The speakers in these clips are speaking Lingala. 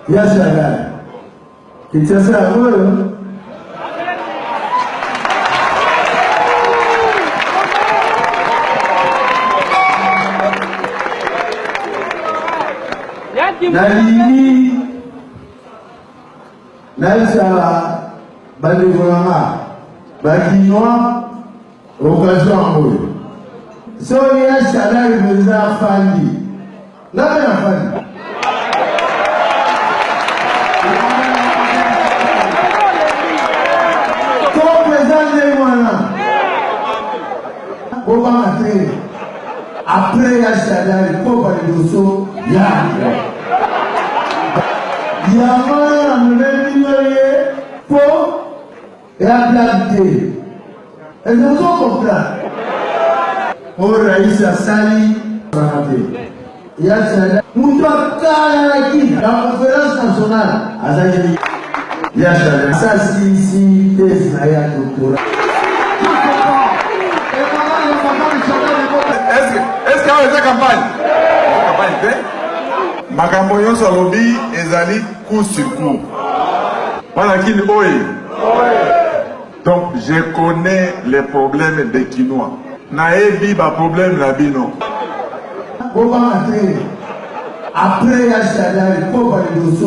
Yes, I It's just a word. Nalini Naïsa Badegolama Bakinois occasion en so yes, salaire de la famille. La famille. Comment présenter-moi là? Comment après la salaire, pour parler de ça, il y a pour réhabiliter. Et nous sommes là. On réussit à salir. Il y a ça. La conférence nationale. Il y a ça. Ça, si, est-ce qu'il y a une campagne? Makambo nyonso lobby ezali coup sur coup. Voilà qui donc je connais les problèmes des Kinois. Naebi ba problème la bino. Après la salaire, il faut parler de ça.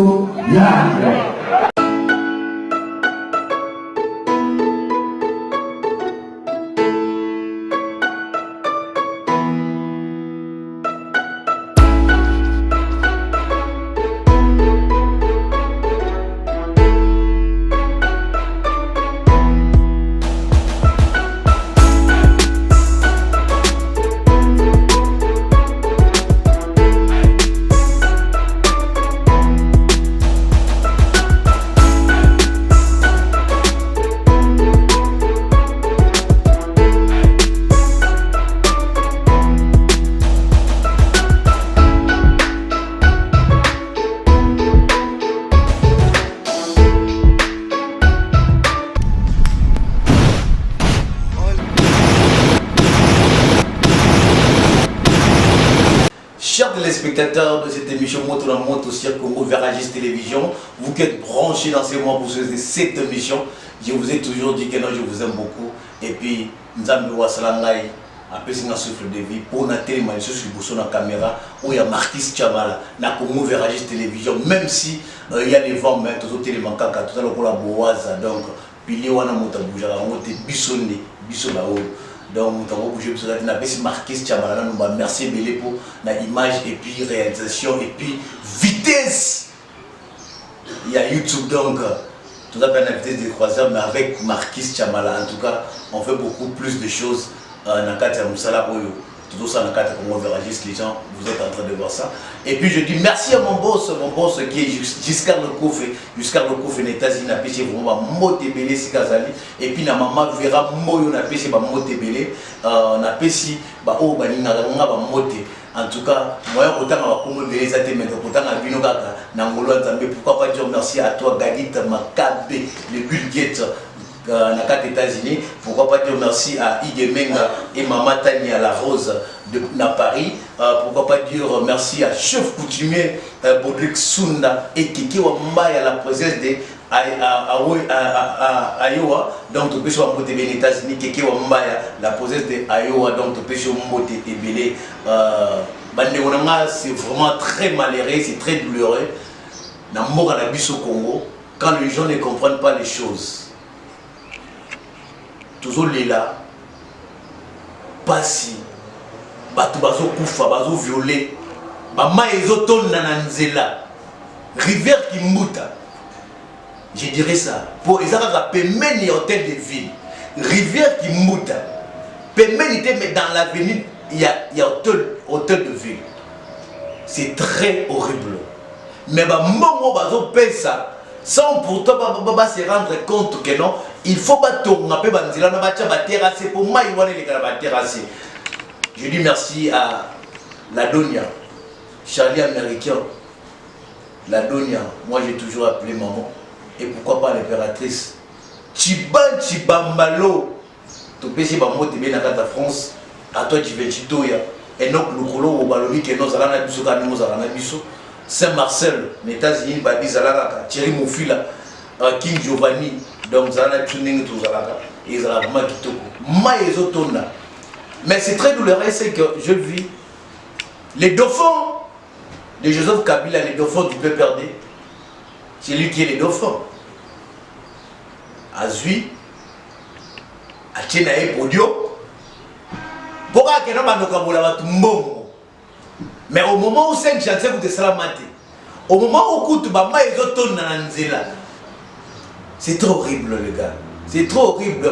Chers téléspectateurs de cette émission Moto la Moto sur Congo Veragis Télévision, vous qui êtes branchés dans ces mois pour cette émission, je vous ai toujours dit que non, je vous aime beaucoup. Et puis, nous avons Wassalangai, après c'est un souffle de vie, pour la télé, je suis sur la caméra, où il y a Marquis Tchamala, dans Congo Veragis Télévision, même si il y a des vents, mais tout le monde tout à l'heure pour la boise, donc, puis il y a un mot à bouger, on a bissonné, bissonné. Donc, nous avons bougé pour cela. Nous avons marqué ce Tchamala. Nous avons merci pour l'image et puis réalisation et puis vitesse. Il y a YouTube donc, tout ça la vitesse de croisière, mais avec Marquis Tchamala. En tout cas, on fait beaucoup plus de choses dans le cadre de Moussala. Tout ça dans le cadre de Congo Veragis, les gens, vous êtes en train de voir ça. Et puis je dis merci à mon boss qui est Giscard Le Koufé. Giscard Le Koufé aux États-Unis, a pêché vraiment Motebele si Kazali. Et puis na maman verra Moyo na pêché Motebele. Na pêché au Baninga Mote. En tout cas, moi autant à Congo Belé ça te met autant à Binogaka Nangolo Nzambe. Pourquoi pas dire merci à toi Galit Makabe, le Bill Gates. Dans les États-Unis, pourquoi pas dire merci à Igemenga et Mama Tani à la Rose de Paris, pourquoi pas dire merci à chef coutumier Baudric Sunda et Kiki Wambay à la présence de Iowa, donc tu peux sur Moté les États-Unis, Kiki Wambay la présence de Iowa, donc tu peux sur Moté et Belé. C'est vraiment très malheureux, c'est très douloureux. Dans le mort à la bus au Congo, quand les gens ne comprennent pas les choses. Toujours là, pas si, bato bazo kufa, bazo violé, maman ezoton nananzela, rivière qui mouta. Je dirais ça. Pour les Arabes, pemeni hôtel de ville, rivière qui mouta, pemeni mais dans l'avenue il y a hôtel de ville. C'est très horrible. Mais maman bazo paye ça. Sans pourtant se rendre compte que non, il faut pas tourner pour moi je dis merci à la Donia, Charlie américain, la Donia, moi j'ai toujours appelé maman, et pourquoi pas l'impératrice Chibambalo, tu peux si maman te bien à France, à toi tu veux chitoya, et donc le colo au balobi que nous allons à biso, Saint-Marcel, les États-Unis, Badi Zalaka, Thierry Moufila, King Giovanni, donc Zalana Tuning tout Zalaka, et Zalaka Makitoko. Maïzotona. Mais c'est très douloureux, c'est que je vis les dauphins de Joseph Kabila, les dauphins du PPRD. C'est lui qui est les dauphins. Azui, Achenae Podio. Pourquoi que nous avons mais au moment où c'est chantier vous te salamate, au moment où tu vas c'est trop horrible les gars. C'est trop horrible.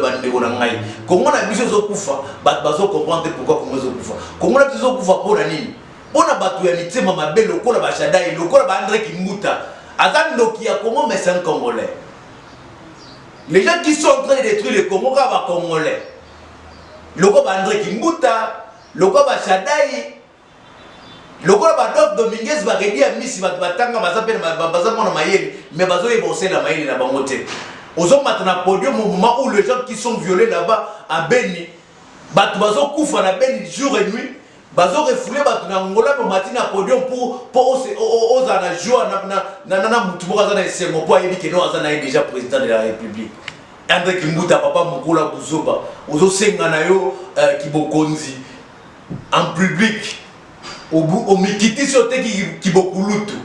Comment on a vu ce Koufa, bazo comprendre pourquoi comment ça Koufa. Comment on a vu ce Koufa pour la nuit. On a battu unité maman belle au col bachada et le col André Kimbuta. Azan Nokia comment mais c'est un Congolais. Les gens qui sont en train de détruire le Congo va Congolais. Le col André Kimbuta, le col bachada. Le col Badov Dominguez va rédier à Miss Batanga Bazapel Bazamon Mayel, mais Bazo est bossé la Mayel et la Bangote. Aux hommes maintenant podium au moment où les gens qui sont violés là-bas à Beni, Bazo Koufa na Beni jour et nuit, Bazo refoulé Batuna Angola pour matin à podium pour aux Anajou, Nana Moutouboura Zana et Semopo, il dit que nous Azana est déjà président de la République. André Kimbuta, Papa Moukoula Bouzoba, Ozo Senganayo Kibokonzi, en public. Au Mikiti sote qui beaucoup loutou.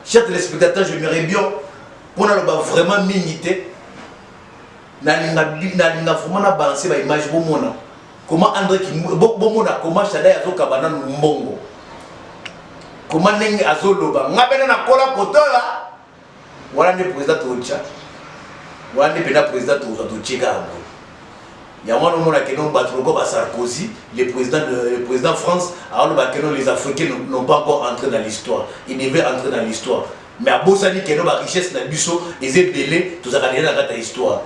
Chers téléspectateurs, j'aimerais bien qu'on a vraiment minité. Nalinga vraiment balancer ba image bomona. Comment André qui bomona comment Chada yazo kabana mbongo. Comment nengi azoloba. Ngabena na kola kotoya. Wala ne président Tocha. Wala ne président Tochika. Il y a un moment où Sarkozy, le président France, alors les Africains n'ont pas encore entré dans l'histoire. Ils devaient entrer dans l'histoire. Mais à Bossani, il y a une richesse dans le bureau, les ébélés, tout ça dans l'histoire.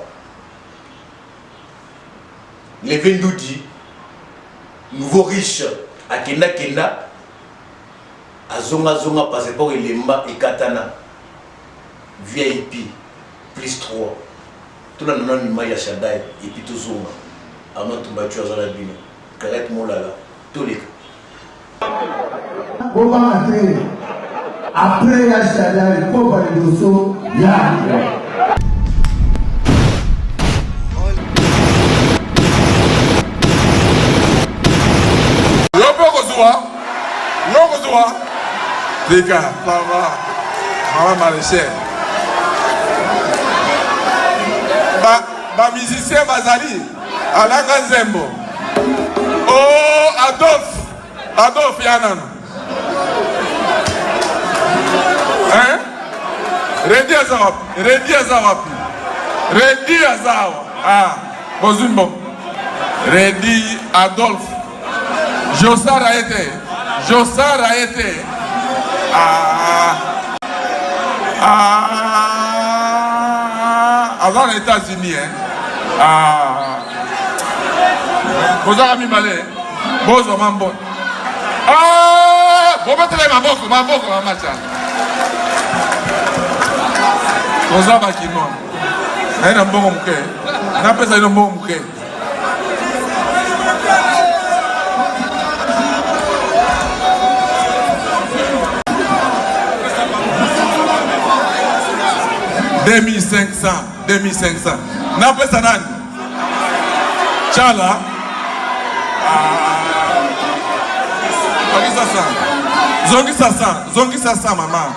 Les Vendoudi, nouveau riche, à Kenda Kenda, à Zonga passeport et Lemba et Katana, VIP, plus 3. Tout le monde a une image à Chadaï et puis tout Zonga. Avant tout battu à la bine, Karek Molala, tous les cas. Après Yachada, il faut parler de ça, il y a. Les gars, ça va. Maman Maréchal. Musicien Bazali. Alaka Zembo. Oh, Adolphe Yanan. Hein? Redi Azawa. Ah, Bozumbo. Redi Adolphe. Jossar a été. Avant les États-Unis, hein? Vous avez mis malé. Bozo mambo. Vous mettez ma boque, ma macha. Vous avez qui non? Un bon mouké. N'a pas un bon mouké. « 2500. N'a pas ça, Nan. Tchala. Zongi Sassa, maman.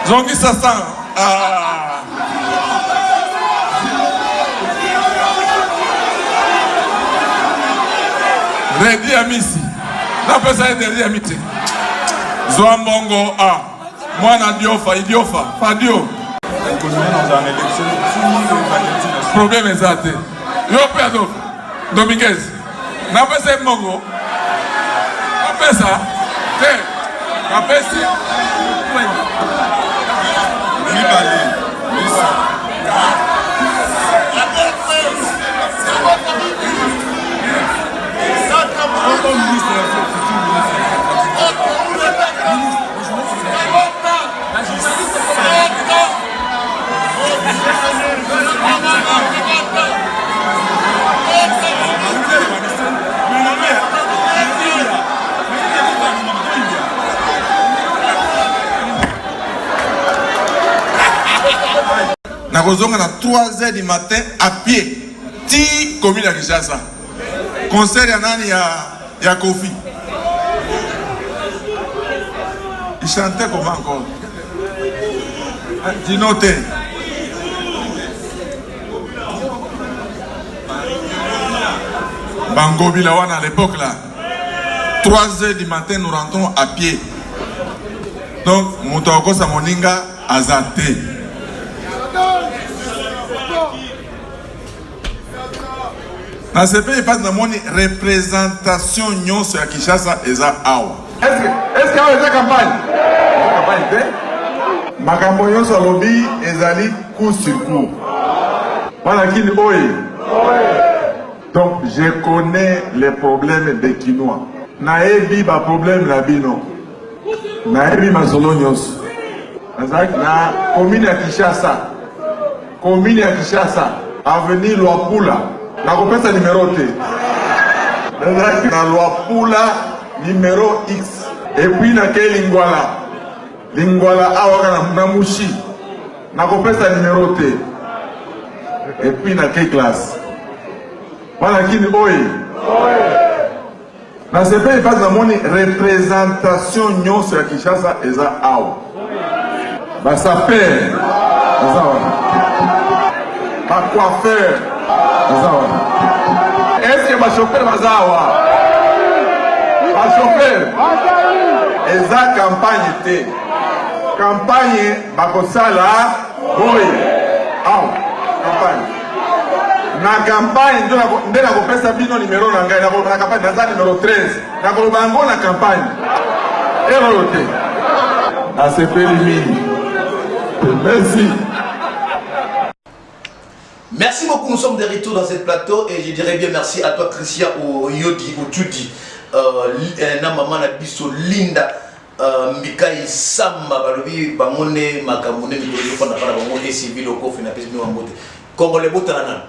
Zongi Sassa. Redi Amisi. N'a pas ça, Redi Amiti. Zoambongo, Mwana Diofa, Idiofa, Fadio. Problème est ça. Yo perdon. Dominguez. N'a pas ça Mongo. N'a pas ça. N'a pas ça. nakozonga na 3h du matin à pied ti commune ya Kinshasa. Concert ya nani ya Kofi. Il chantait comment encore? Dinote. Bango Bilawana à l'époque là. 3h du matin, nous rentrons à pied. Donc, Moutoko Samoninga Azate. Dans ce pays, il passe dans mon représentation nyonso ya Kinshasa eza awa. Est-ce qu'il y a une campagne? Makambo nyonso lobby ezali coup sur coup. Voilà qui oye. Donc, je connais les problèmes des Kinois. Naebi ba problème la bino. Naebi masolo nyonso. Na commune ya Kinshasa. Commune ya Kinshasa. Avenue Luapula. Na kopesa numéro T. Na Luapula numéro X. Et puis na ke Lingwala. Lingwala awaka na Mushi. Na kopesa numéro T. Et puis na ke classe. Voilà qui nous oye. Dans ce pays, il passe dans mon représentation nyonso ya Kinshasa eza awa. Ba sapeur. Ba coiffeur. Est-ce que ma chauffeur va awa? Ba chauffeur. Eza campagne te. Campagne bakosala boy. Awa. Campagne. Na campagne nde na kopesa bino numéro na ngai na campagne naza numéro 13 na koloba yango na campagne erreur te asepeli mingi. Merci. Merci beaucoup, nous sommes de retour dans cette plateau et je dirais bien merci à toi Christian Oyodi Otudi na maman na biso Linda Mikai Samba balobi bangone makamone mikolo fana fana bangone civil okofi na pesi mi wambote Congolais botana.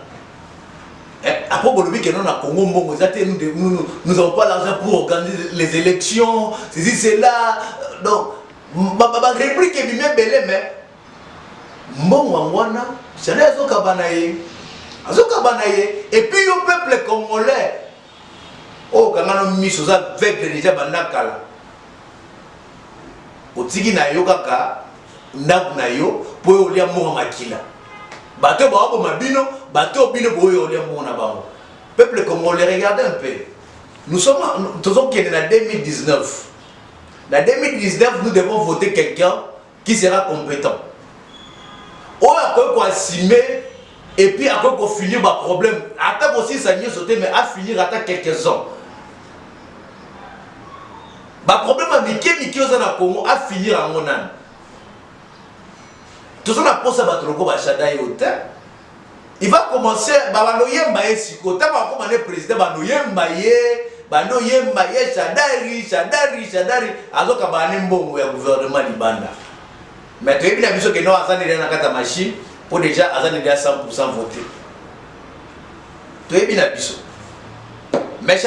Après, nous n'avons pas l'argent pour organiser les élections, c'est là. Donc, ma réplique est bien belle, mais et puis le peuple congolais, oh, quand on a mis sur ça, avec déjà Bandakala, au Tigi na yo kaka, Nab na yo, pour y aller à Makila. Bateau Babo Mabino, bateau Bino Boyo, peuple congolais, regardez un peu. Nous sommes en 2019. En 2019, nous devons voter quelqu'un qui sera compétent. On a quoi assumer et puis après qu'on finit le problème. Attends aussi ça n'y est sauté, mais à finir attends quelques ans. Le problème avec qui est au Congo à finir en mon âme. Tout ça, il va commencer à président gouvernement Libanda. Mais tu as vu que nous avons machine pour déjà 100% voter. Tu as vu mais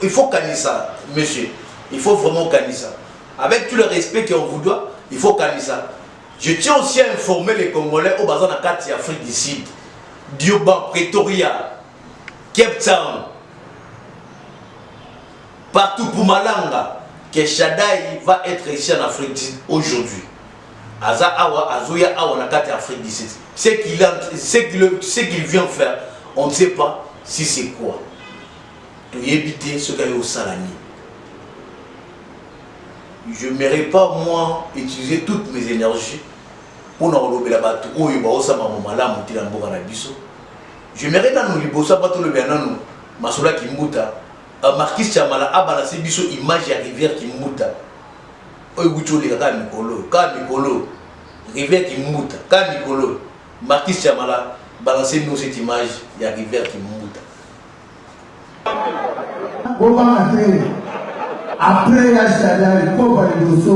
il faut gagner ça, monsieur. Il faut vraiment gagner ça. Avec tout le respect qu'on vous doit, il faut gagner ça. Je tiens aussi à informer les Congolais au bazar de Afrique du Sud, Dioban, Pretoria, Cape Town, partout pour Malanga, que Shadai va être ici en Afrique du Sud aujourd'hui. Aza Awa, Azoya Awa, na Kati Afrique du Sud. Ce qu'il vient faire, on ne sait pas si c'est quoi. Tu éviter ce qu'il y a au Salami. Je n'aimerais pas, moi, utiliser toutes mes énergies pour nous enlever la bateau. Je n'aimerais pas nous libérer le Bénin, Masola Kimbuta, Marquis Chamala, Abanasi Bisso, image à rivière Kimbuta. Oyucholi, Kamikolo, rivière Kimbuta, Kamikolo, Marquis Chamala, balancez-nous cette image, il y a rivière Kimbuta. Après la Shadai, il faut parler de ça.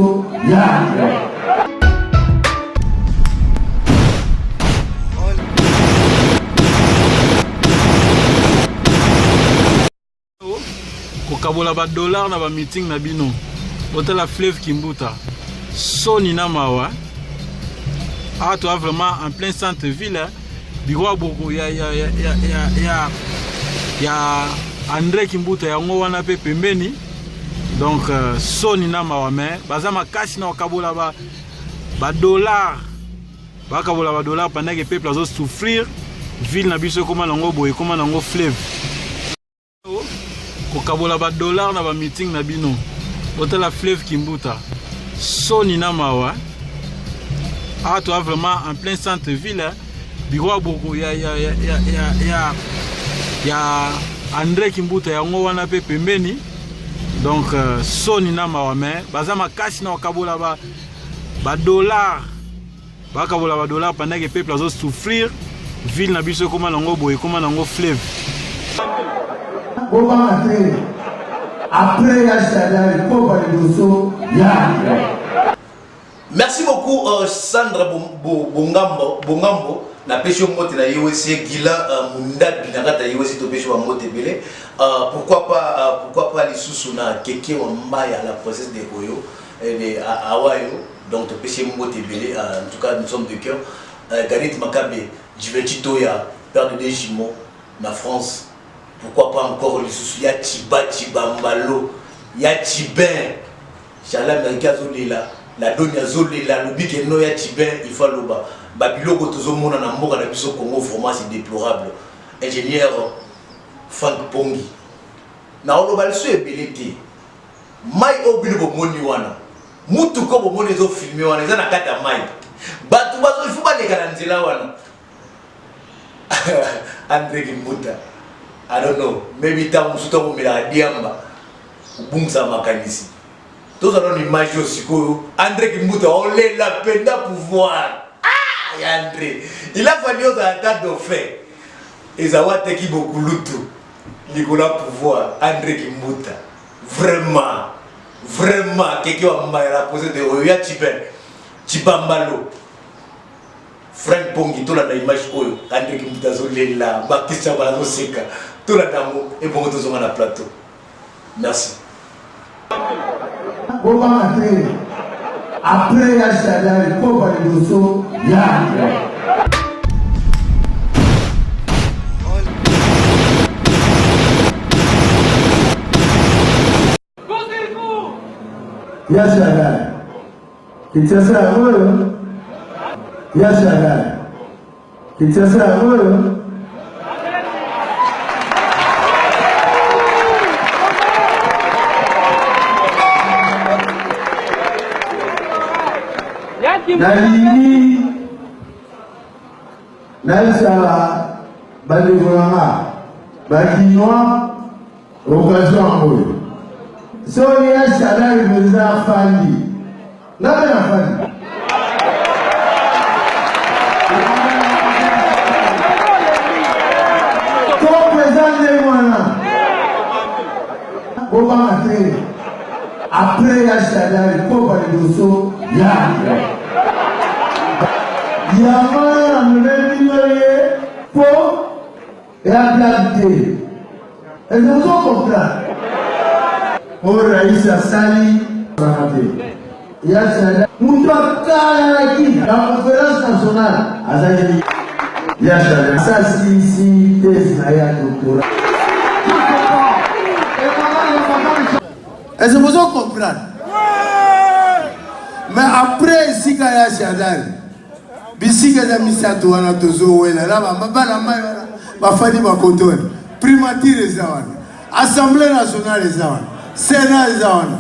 kokabola ba dollar na ba meeting na bino botela fleuve Kimbuta soni na mawa Ah, tu as vraiment en plein centre-ville. Il y a André Kimbuta, yango wana pe pembeni. Donc, Sony na mawame. Bazama cash na wakabola ba dollar. Wakabola ba dollar pendant que le peuple a souffrir. Ville na biso koma nango boye, koma nango fleuve. Wakabola ba dollar na ba meeting na bino. Hôtel la fleuve Kimbuta. Sony na mawa. Ah, tu as vraiment en plein centre-ville. Il y a André Kimbuta, yango wana pe pembeni. Donc, Sony na mawame. Bazama cash na wakabola ba dollar. Wakabola ba dollar pendant que le peuple a souffrir. Ville na biso koma nango boye, koma nango fleuve. Après, il y a Merci beaucoup Sandra Bongambo. Na pêche mote na YOC Gila Munda Binagata YOC to pêche wa mote belé. Pourquoi pas les sous na keke wa mbaya la process de Oyo et Awayo. Donc to pêche mote belé. En tout cas nous sommes de cœur. Galit Makabe, Jivechi Toya, père de Dejimo na France. Pourquoi pas encore les sous ya Chiba Mbalo, ya Chibin. Chala Amerika Zolela, la Donia Zolela, le big no ya Chibin, il faut loba. Babilo Gotozo Mona na mboka na biso Congo, vraiment c'est déplorable. Ingénieur Frank Pongi. Na oloba leso ebelete. Mai obilo bomoni wana. Mutu ko bomoni zo filmer wana, eza na kata mai. Batu bazo il faut ba lekala nzela wana. André Kimbuta. I don't know. Maybe ta musuta ko mila diamba. Ubungsa makanisi. Tous allons imaginer aussi que André Kimbuta on l'a penda pouvoir. André, il a fallu aux attaques de fait. Et ça va te beaucoup lutu. Nicolas pouvoir, André Kimbuta. Vraiment, quelqu'un m'a posé de Oya Chibambalo. Frank Pongi, tout la image Oyo, André Kimbuta Zolela, Baptiste Chabalazo Seka, tout la damo et bon tous sur la plateau. Merci. Après, il y a Chadal, il faut parler de ça. Il y a Chadal. Il tient ça à eux. Il y a Chadal. Il tient ça à eux. Nalini Naïsala Badegorama Bakinois occasion en Sonia Chadal Meza Fandi Nabena Fandi Comme présent de Moana Obama après il y a Chadal il faut parler de ça. Il y a un pour et la clarté. Et nous sommes là. On réussit Sali. Il y a ça. La conférence nationale. Il y a ça. Ça, si, doctorat. Est-ce que vous comprenez? Mais après, si il y a Chadal. Bisika za misato wana tozo wela la mabala mai wana bafadi bakotoni primature za wana assemblée nationale za wana sénat za wana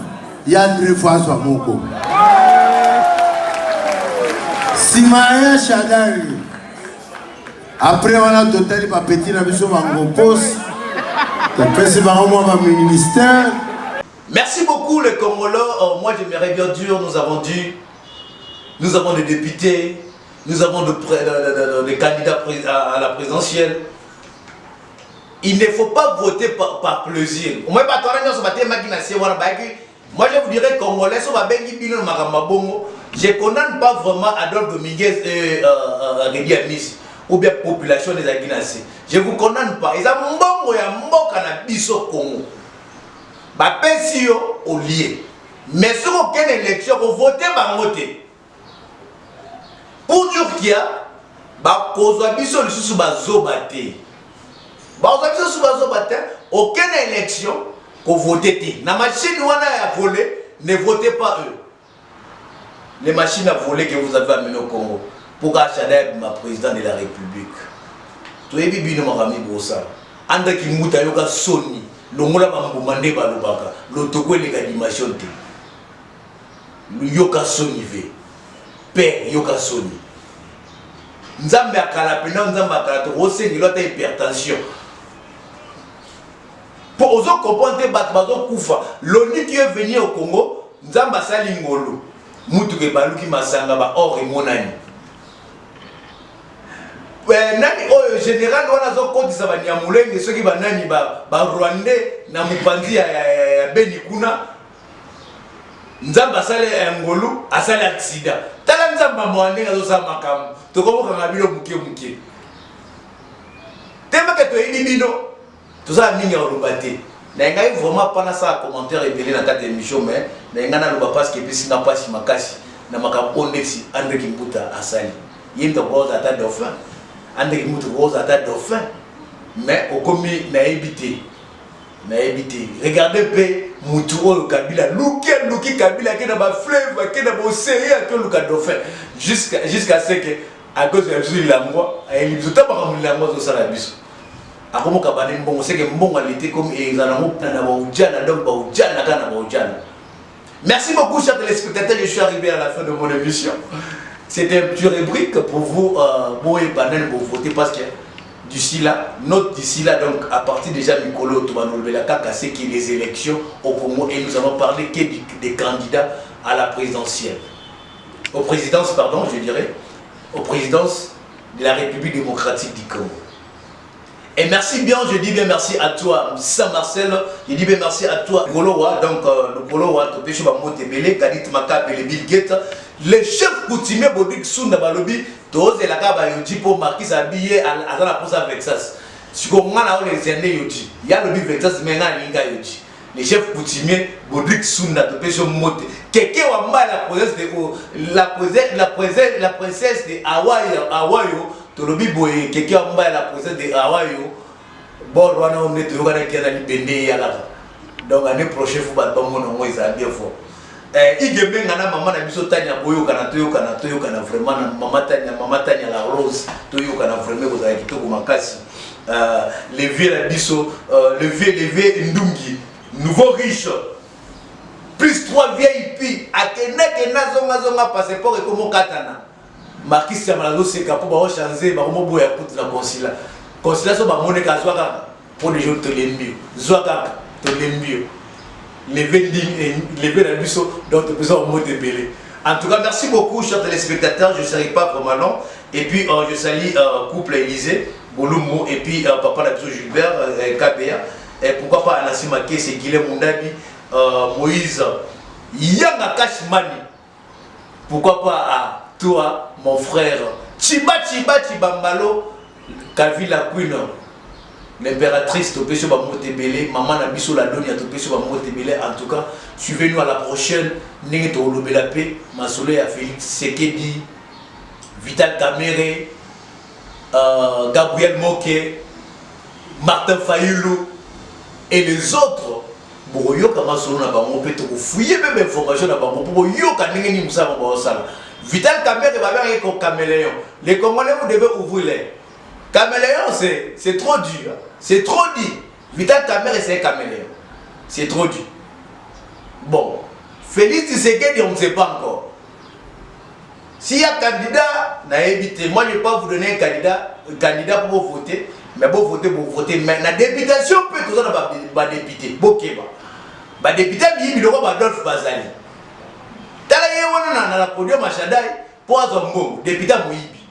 ya André François Moko Simaya Chadal après wana totali ba petit na biso bango poste pesi bango mo ba ministère. Merci beaucoup les Congolais. Moi j'aimerais bien dire nous avons des députés. Nous avons des candidats à la présidentielle. Il ne faut pas voter par plaisir. Moi, je vous dirais Congolais, je ne condamne pas vraiment Adolphe Dominguez et Rémi Amis ou bien la population des Aguinacés. Je ne vous condamne pas. Ils ont un Congo. Si au lieu. Mais sur aucune élection, vous votez par voter. Pour dire Yokia, bakozwa biso lisusu bazobate. Bazobate lisusu bazobate, aucune élection ko voter te. Na machine wana ya voler, ne votez pas eux. Les machines à voler que vous avez amenées au Congo pour acheter ma président de la République. Tu es bibi no makami bosa. Anda ki muta yoka soni. Longola bambumande balobaka. Lotoko eleka dimension te. Yoka soni ve. Père yoka soni. Nzambe akala pena nzambe akala to osengi lota hypertension. Pour ozo comprendre bat bazo kufa. L'ONU qui est venu au Congo, nzamba sali ngolo. Mutu ke baluki masanga ba or monani. Nani oyo général wana zo kotisa ba nyamulenge soki ba nani ba Rwandais na mupanzi ya Beni kuna. Nzamba sale ngolo asale accident. Tala nzamba mwandenga zo sa makamu. Tokoboka ngabilo muke. Tema ke to elibino. Toza mingi olobate. Na ngai vraiment pas na ça commentaire rebelle na kati émission mais na ngana loba parce que pesi na pasi makasi na makambo onexi André Kimbuta asali. Yinto boza ata dauphin. André Kimbuta boza ata dauphin. Mais au komi na éviter. Regardez peu mutu o Kabila luki Kabila qui na ba fleuve qui na ba océan que le dauphin jusqu'à ce que à cause de la loi elle lui tout pas comme la loi de ça la biso. Akomo kabane mbongo seke mbongo alite comme ezanamo na baujana donc baujana kana baujana. Merci beaucoup chers téléspectateurs, je suis arrivé à la fin de mon émission. C'était une petite rubrique pour vous bon et banane pour voter parce que d'ici là, donc à partir déjà Mikolo Toubanolbela Kaka c'est qu'il y a les élections au Congo et nous allons parler des candidats à la présidentielle. Aux présidences pardon, je dirais, aux présidences de la République démocratique du Congo. Et merci bien, je dis bien merci à toi, Saint-Marcel, je dis bien merci à toi, Golowa, donc le Golowa, Topécho Bamotebele, Kadit Makabe, le Bill Gates, les chefs coutumiers Bodik Sounda Balobi, Toze et la Kaba Yodi pour Marquis habillé à la pose avec ça. Si on a les années Yodi, il y a le Bill Vexas, mais il y a Yodi. Les chefs coutumiers Bodik Sounda, Topécho Mote, quelqu'un a mal la princesse de Hawaii. Tolobi boye quelqu'un mba la présence de Hawaii bon wana on est toujours avec la libende yala donc l'année prochaine faut pas tomber non moi ça bien fort igembe ngana maman na biso tanya boyo kana vraiment maman tanya la rose toyo kana vraiment ko za kitoko makasi les vieux la biso le vieux ndungi nouveau riche plus 3 VIP akene zonga passeport et comme katana Marquis Samalazo c'est capable de changer ba mo boya pour la consulat so ba moneka zwaka pour les jours te l'embio zwaka te l'embio lever la biso donc besoin monter belé. En tout cas merci beaucoup chers téléspectateurs, je ne serai pas vraiment long et puis je salue couple Élysée Bolumo et puis papa la biso Gilbert KBA et pourquoi pas Anassima Ke c'est Guilhem Mundabi Moïse Yanga Kashmani, pourquoi pas à toi, mon frère, Chibambalo, Kavila Queen, l'impératrice, Topécho Bamotebele, Maman Nabiso la Donia, Topécho Bamotebele. En tout cas, suivez-nous à la prochaine. Nengeto Olobelapé, Masolé à Félix Sekedi, Vital Kamere, Gabriel Moké, Martin Fayoulou et les autres. Pour yoka Masolo na bango peut fouiller même information na bango pour yoka nengeni musaba ba Vital Kamere va bien comme caméléon. Les Congolais vous devez ouvrir les caméléon, c'est trop dur. C'est trop dit. Vital Kamere c'est un caméléon. C'est trop dur. Bon, Félix Tshisekedi on ne sait pas encore. S'il y a candidat, moi je ne vais pas vous donner un candidat pour voter. Mais pour voter, mais la députation peut tout ça va député. Bokeba. Ba député bi biloko ba Adolphe Bazali. Tala ye wana na la podium Machadai pour azongo député Moyibi.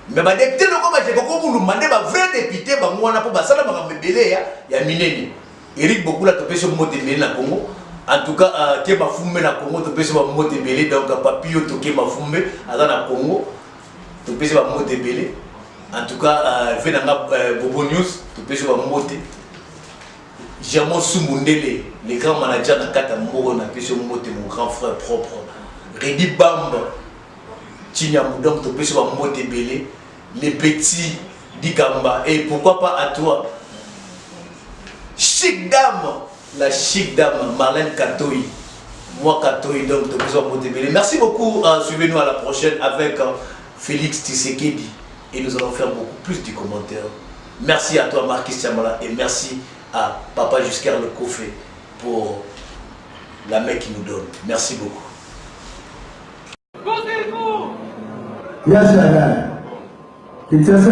Mais ba député loko ba jeko ko mande ba vrai député ba ngwana pour basala ba mbele ya minene. Eric Bokula Topécho Motebele na Congo. En tout cas ke ba fumbe na Congo Topécho Motebele donc papio to ke ba fumbe aza na Congo Topécho Motebele. En tout cas, fait dans Bobo News, tu peux jouer à Moté. Jamon Soumundele, les grands managers de Kata Moro, on a pu Moté, mon grand frère propre. Redi Bamba, Chinyamou, donc tu peux se voir Motebele, les petits d'Igamba, et pourquoi pas à toi, chic dame, la chic dame, Marlène Katoï, moi Katoï, donc tu peux se voir Motebele. Merci beaucoup, suivez-nous à la prochaine avec Félix Tshisekedi, et nous allons faire beaucoup plus de commentaires. Merci à toi Marquis Tiamala, et merci à Papa Jusqu'à le Kofé pour la main qu'il nous donne. Merci beaucoup. Yes, I got it. It's just